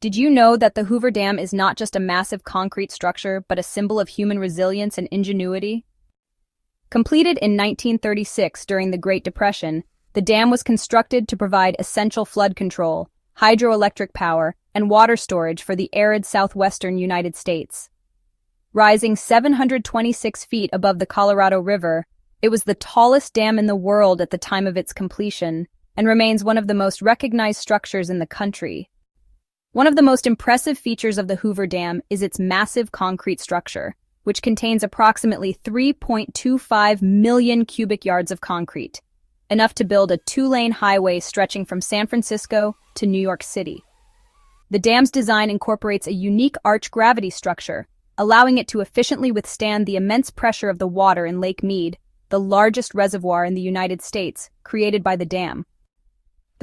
Did you know that the Hoover Dam is not just a massive concrete structure, but a symbol of human resilience and ingenuity? Completed in 1936 during the Great Depression, the dam was constructed to provide essential flood control, hydroelectric power, and water storage for the arid southwestern United States. Rising 726 feet above the Colorado River, it was the tallest dam in the world at the time of its completion and remains one of the most recognized structures in the country. One of the most impressive features of the Hoover Dam is its massive concrete structure, which contains approximately 3.25 million cubic yards of concrete, enough to build a two-lane highway stretching from San Francisco to New York City. The dam's design incorporates a unique arch gravity structure, allowing it to efficiently withstand the immense pressure of the water in Lake Mead, the largest reservoir in the United States, created by the dam.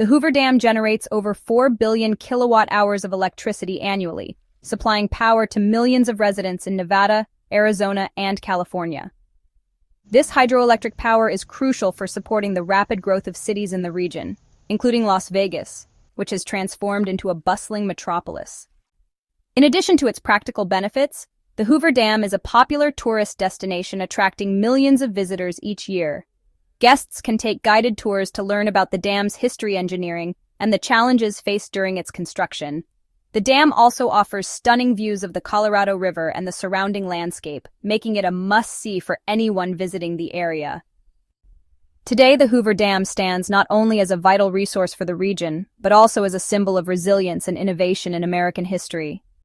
The Hoover Dam generates over 4 billion kilowatt-hours of electricity annually, supplying power to millions of residents in Nevada, Arizona, and California. This hydroelectric power is crucial for supporting the rapid growth of cities in the region, including Las Vegas, which has transformed into a bustling metropolis. In addition to its practical benefits, the Hoover Dam is a popular tourist destination attracting millions of visitors each year. Guests can take guided tours to learn about the dam's history, engineering, and the challenges faced during its construction. The dam also offers stunning views of the Colorado River and the surrounding landscape, making it a must-see for anyone visiting the area. Today, the Hoover Dam stands not only as a vital resource for the region, but also as a symbol of resilience and innovation in American history.